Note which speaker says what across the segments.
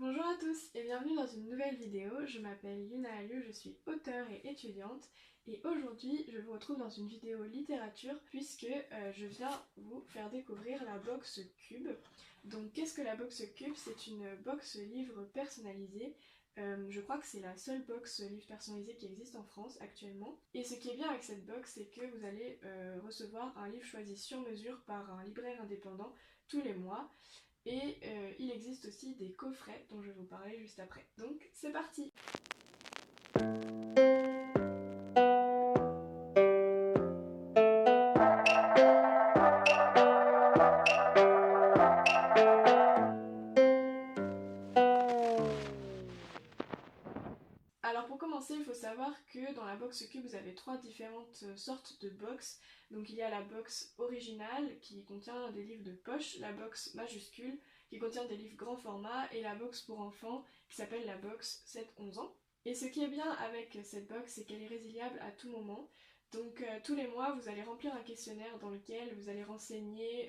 Speaker 1: Bonjour à tous et bienvenue dans une nouvelle vidéo. Je m'appelle Yuna Aliou, je suis auteure et étudiante et aujourd'hui je vous retrouve dans une vidéo littérature puisque je viens vous faire découvrir la box Cube. Donc qu'est-ce que la box Cube? C'est une box livre personnalisée. Je crois que c'est la seule box livre personnalisée qui existe en France actuellement. Et ce qui est bien avec cette box, c'est que vous allez recevoir un livre choisi sur mesure par un libraire indépendant tous les mois. Et il existe aussi des coffrets dont je vais vous parler juste après. Donc c'est parti! Alors pour commencer, il faut savoir que dans la box Cube, vous avez trois différentes sortes de box. Donc il y a la box originale qui contient des livres de poche, la box majuscule qui contient des livres grand format et la box pour enfants qui s'appelle la box 7-11 ans. Et ce qui est bien avec cette box, c'est qu'elle est résiliable à tout moment. Donc tous les mois, vous allez remplir un questionnaire dans lequel vous allez renseigner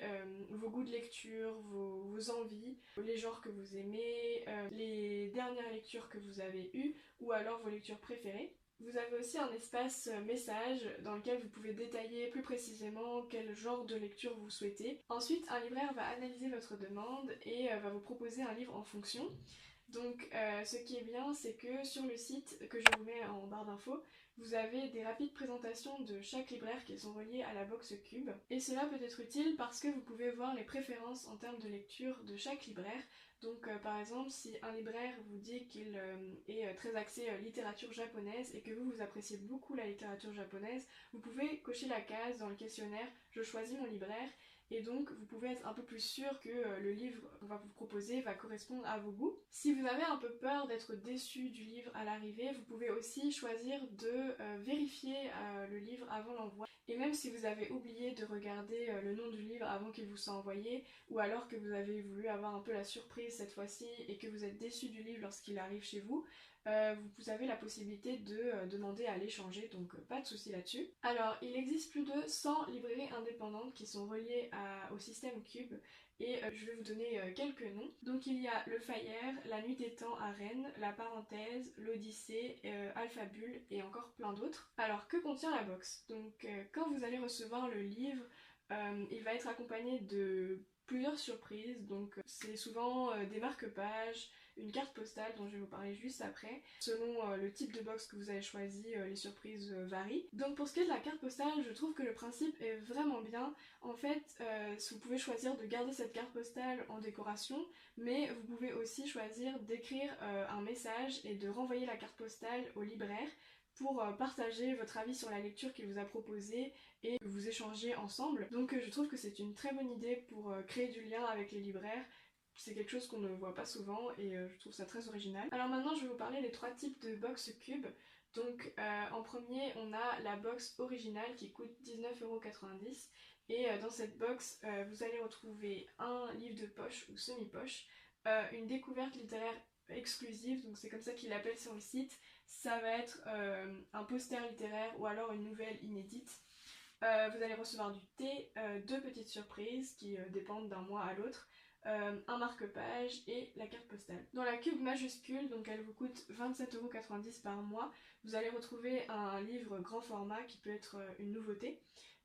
Speaker 1: vos goûts de lecture, vos envies, les genres que vous aimez, les dernières lectures que vous avez eues ou alors vos lectures préférées. Vous avez aussi un espace message dans lequel vous pouvez détailler plus précisément quel genre de lecture vous souhaitez. Ensuite, un libraire va analyser votre demande et va vous proposer un livre en fonction. Donc ce qui est bien, c'est que sur le site que je vous mets en barre d'infos, vous avez des rapides présentations de chaque libraire qui sont reliées à la box Cube. Et cela peut être utile parce que vous pouvez voir les préférences en termes de lecture de chaque libraire. Donc par exemple, si un libraire vous dit qu'il est très axé littérature japonaise et que vous appréciez beaucoup la littérature japonaise, vous pouvez cocher la case dans le questionnaire « Je choisis mon libraire » et donc vous pouvez être un peu plus sûr que le livre qu'on va vous proposer va correspondre à vos goûts. Si vous avez un peu peur d'être déçu du livre à l'arrivée, vous pouvez aussi choisir de vérifier le livre avant l'envoi. Et même si vous avez oublié de regarder le nom du livre avant qu'il vous soit envoyé, ou alors que vous avez voulu avoir un peu la surprise cette fois-ci et que vous êtes déçu du livre lorsqu'il arrive chez vous, vous avez la possibilité de demander à l'échanger, donc pas de souci là-dessus. Alors, il existe plus de 100 librairies indépendantes qui sont reliées au système Cube et je vais vous donner quelques noms. Donc il y a Le Fayère, La Nuit des Temps à Rennes, La Parenthèse, L'Odyssée, Alphabule et encore plein d'autres. Alors que contient la box? Donc quand vous allez recevoir le livre, il va être accompagné de plusieurs surprises, donc c'est souvent des marque-pages, une carte postale dont je vais vous parler juste après. Selon le type de box que vous avez choisi, les surprises varient. Donc pour ce qui est de la carte postale, je trouve que le principe est vraiment bien. En fait, vous pouvez choisir de garder cette carte postale en décoration, mais vous pouvez aussi choisir d'écrire un message et de renvoyer la carte postale au libraire pour partager votre avis sur la lecture qu'il vous a proposée et que vous échangez ensemble. Donc je trouve que c'est une très bonne idée pour créer du lien avec les libraires. C'est quelque chose qu'on ne voit pas souvent et je trouve ça très original. Alors maintenant je vais vous parler des trois types de box Cube. Donc en premier on a la box originale qui coûte 19,90 € et dans cette box vous allez retrouver un livre de poche ou semi-poche, une découverte littéraire exclusive, donc c'est comme ça qu'ils l'appellent sur le site. Ça va être un poster littéraire ou alors une nouvelle inédite. Vous allez recevoir du thé, deux petites surprises qui dépendent d'un mois à l'autre, un marque-page et la carte postale. Dans la cube majuscule, donc elle vous coûte 27,90 € par mois, vous allez retrouver un livre grand format qui peut être une nouveauté.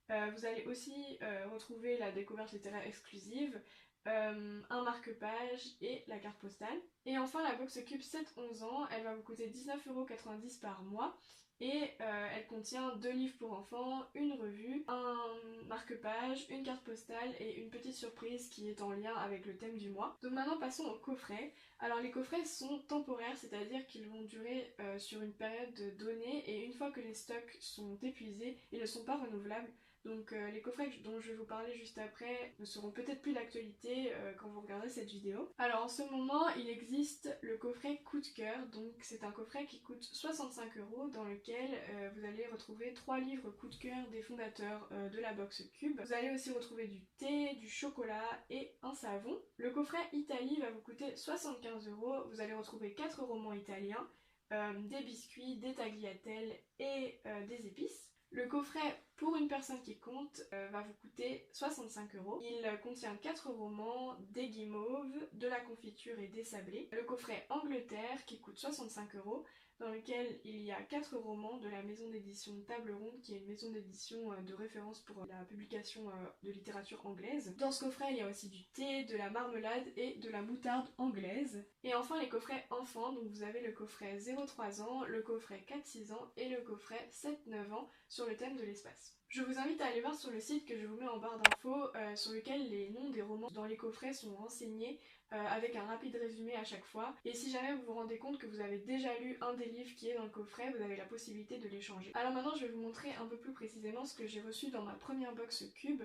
Speaker 1: Vous allez aussi retrouver la découverte littéraire exclusive, un marque-page et la carte postale. Et enfin la box Cube 7-11 ans, elle va vous coûter 19,90 € par mois et elle contient deux livres pour enfants, une revue, un marque-page, une carte postale et une petite surprise qui est en lien avec le thème du mois. Donc maintenant passons aux coffrets. Alors les coffrets sont temporaires, c'est-à-dire qu'ils vont durer sur une période donnée et une fois que les stocks sont épuisés, ils ne sont pas renouvelables. Donc les coffrets dont je vais vous parler juste après ne seront peut-être plus d'actualité quand vous regarderez cette vidéo. Alors en ce moment, il existe le coffret coup de cœur, donc c'est un coffret qui coûte 65 € dans lequel vous allez retrouver 3 livres coup de cœur des fondateurs de la box Cube. Vous allez aussi retrouver du thé, du chocolat et un savon. Le coffret Italie va vous coûter 75 €, vous allez retrouver 4 romans italiens, des biscuits, des tagliatelles et des épices. Le coffret pour une personne qui compte va vous coûter 65 €. Il contient 4 romans, des guimauves, de la confiture et des sablés. Le coffret Angleterre qui coûte 65 €, dans lequel il y a 4 romans de la maison d'édition Table Ronde, qui est une maison d'édition de référence pour la publication de littérature anglaise. Dans ce coffret, il y a aussi du thé, de la marmelade et de la moutarde anglaise. Et enfin les coffrets enfants, donc vous avez le coffret 0-3 ans, le coffret 4-6 ans et le coffret 7-9 ans sur le thème de l'espace. Je vous invite à aller voir sur le site que je vous mets en barre d'infos, sur lequel les noms des romans dans les coffrets sont renseignés avec un rapide résumé à chaque fois. Et si jamais vous vous rendez compte que vous avez déjà lu un des livres qui est dans le coffret, vous avez la possibilité de les changer. Alors maintenant je vais vous montrer un peu plus précisément ce que j'ai reçu dans ma première box Cube.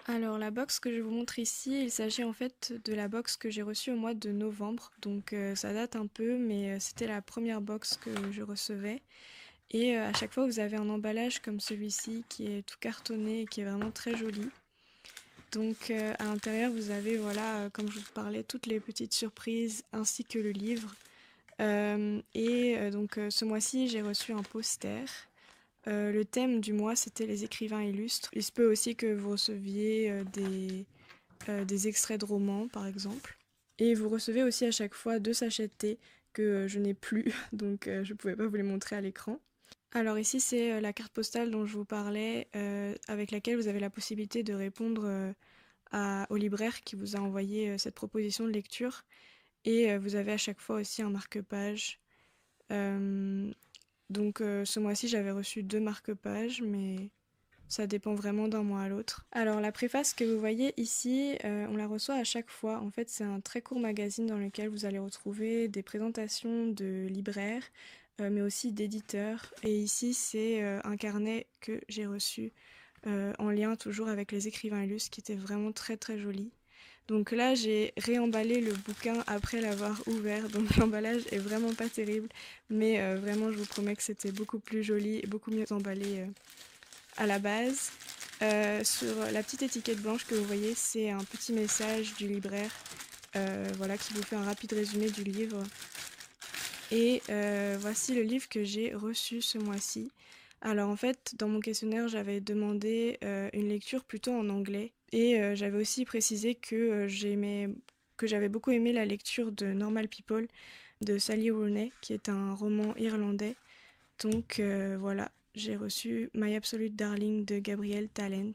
Speaker 1: Alors la box que je vous montre ici, il s'agit en fait de la box que j'ai reçue au mois de novembre. Donc ça date un peu, mais c'était la première box que je recevais. Et à chaque fois vous avez un emballage comme celui-ci qui est tout cartonné et qui est vraiment très joli. Donc à l'intérieur vous avez, voilà, comme je vous parlais, toutes les petites surprises ainsi que le livre. Donc ce mois-ci j'ai reçu un poster. Le thème du mois c'était les écrivains illustres. Il se peut aussi que vous receviez des extraits de romans par exemple. Et vous recevez aussi à chaque fois 2 sachets de thé que je n'ai plus, donc je ne pouvais pas vous les montrer à l'écran. Alors ici c'est la carte postale dont je vous parlais, avec laquelle vous avez la possibilité de répondre au libraire qui vous a envoyé cette proposition de lecture. Et vous avez à chaque fois aussi un marque-page. Ce mois-ci j'avais reçu 2 marque-pages, mais ça dépend vraiment d'un mois à l'autre. Alors la préface que vous voyez ici, on la reçoit à chaque fois. En fait c'est un très court magazine dans lequel vous allez retrouver des présentations de libraires, mais aussi d'éditeurs. Et ici c'est un carnet que j'ai reçu en lien toujours avec les écrivains illustres qui était vraiment très très joli. Donc là j'ai réemballé le bouquin après l'avoir ouvert, donc l'emballage est vraiment pas terrible, mais vraiment je vous promets que c'était beaucoup plus joli et beaucoup mieux emballé à la base. Sur la petite étiquette blanche que vous voyez, c'est un petit message du libraire, voilà, qui vous fait un rapide résumé du livre. Et voici le livre que j'ai reçu ce mois-ci. Alors en fait, dans mon questionnaire, j'avais demandé une lecture plutôt en anglais. Et j'avais aussi précisé que j'avais beaucoup aimé la lecture de Normal People de Sally Rooney, qui est un roman irlandais. Donc voilà, j'ai reçu My Absolute Darling de Gabrielle Talent.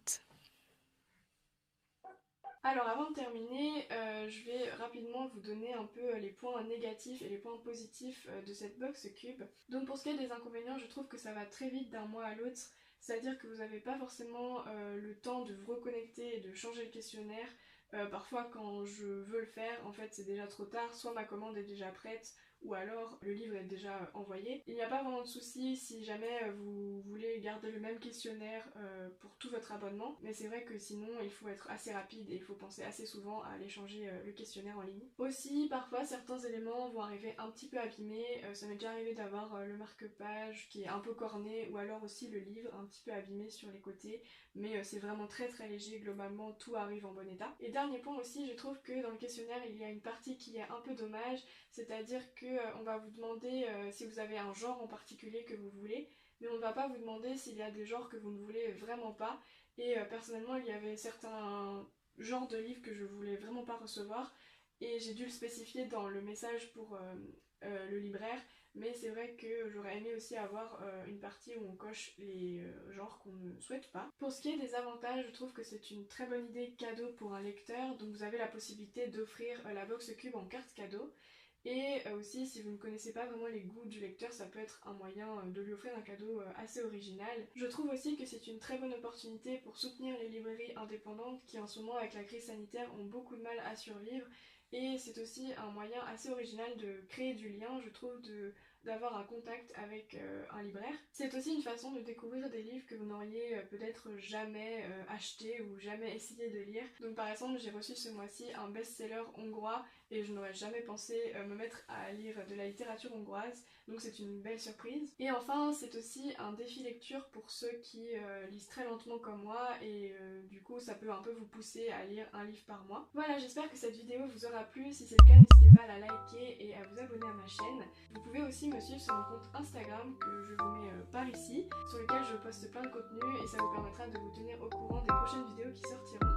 Speaker 1: Alors avant de terminer, je vais rapidement vous donner un peu les points négatifs et les points positifs de cette box Cube. Donc pour ce qui est des inconvénients, je trouve que ça va très vite d'un mois à l'autre, c'est-à-dire que vous n'avez pas forcément le temps de vous reconnecter et de changer le questionnaire. Parfois quand je veux le faire, en fait c'est déjà trop tard, soit ma commande est déjà prête, ou alors le livre est déjà envoyé. Il n'y a pas vraiment de souci si jamais vous voulez garder le même questionnaire pour tout votre abonnement, mais c'est vrai que sinon il faut être assez rapide et il faut penser assez souvent à aller changer le questionnaire en ligne. Aussi parfois certains éléments vont arriver un petit peu abîmés, ça m'est déjà arrivé d'avoir le marque-page qui est un peu corné, ou alors aussi le livre un petit peu abîmé sur les côtés, mais c'est vraiment très très léger, globalement tout arrive en bon état. Et dernier point aussi, je trouve que dans le questionnaire il y a une partie qui est un peu dommage, c'est-à-dire qu'on va vous demander si vous avez un genre en particulier que vous voulez, mais on ne va pas vous demander s'il y a des genres que vous ne voulez vraiment pas. Et personnellement, il y avait certains genres de livres que je voulais vraiment pas recevoir, et j'ai dû le spécifier dans le message pour le libraire. Mais c'est vrai que j'aurais aimé aussi avoir une partie où on coche les genres qu'on ne souhaite pas. Pour ce qui est des avantages, je trouve que c'est une très bonne idée cadeau pour un lecteur. Donc vous avez la possibilité d'offrir la box Cube en carte cadeau. Et aussi, si vous ne connaissez pas vraiment les goûts du lecteur, ça peut être un moyen de lui offrir un cadeau assez original. Je trouve aussi que c'est une très bonne opportunité pour soutenir les librairies indépendantes qui en ce moment, avec la crise sanitaire, ont beaucoup de mal à survivre. Et c'est aussi un moyen assez original de créer du lien, je trouve, d'avoir un contact avec un libraire. C'est aussi une façon de découvrir des livres que vous n'auriez peut-être jamais acheté ou jamais essayé de lire. Donc par exemple, j'ai reçu ce mois-ci un best-seller hongrois et je n'aurais jamais pensé me mettre à lire de la littérature hongroise, donc c'est une belle surprise. Et enfin, c'est aussi un défi lecture pour ceux qui lisent très lentement comme moi, et du coup ça peut un peu vous pousser à lire un livre par mois. Voilà, j'espère que cette vidéo vous aura plu. Si c'est le cas, n'hésitez pas à la liker et à vous abonner à ma chaîne. Vous pouvez aussi me me suivre sur mon compte Instagram que je vous mets par ici, sur lequel je poste plein de contenu et ça vous permettra de vous tenir au courant des prochaines vidéos qui sortiront.